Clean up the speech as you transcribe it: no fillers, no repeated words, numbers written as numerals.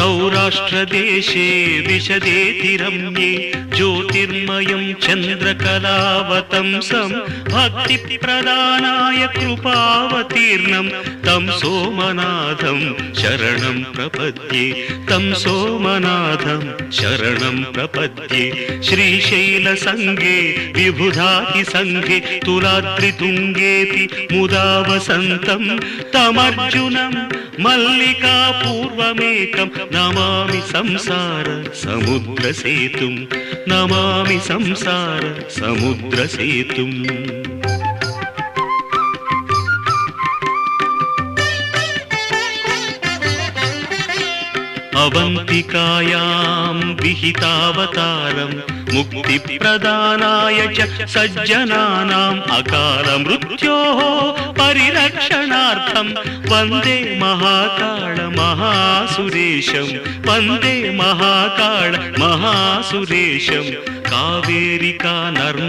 सौराष्ट्रदेशे विशदेति रम्ये ज्योतिर्मयं चन्द्रकलावतंसं भक्तिप्रदानाय कृपावतीर्णं तं सोमनाथं शरणं प्रपद्ये तं सोमनाथं शरणं प्रपद्ये श्रीशैलसङ्गे विबुधातिसङ्गे तुलाद्रितुङ्गेति मुदा वसन्तं तमर्जुनं मल्लिकापूर्वमेकं नमामि संसार समुद्रसेतुं नमामि संसार समुद्रसेतुम् अवन्तिकायां विहितावतारं मुक्तिप्रदानाय च सज्जनानाम् अकालमृत्योः परिरक्षणार्थं वन्दे महाकाल महासुरेशं वन्दे महाकाल महासुरेशं कावेरिका नर्म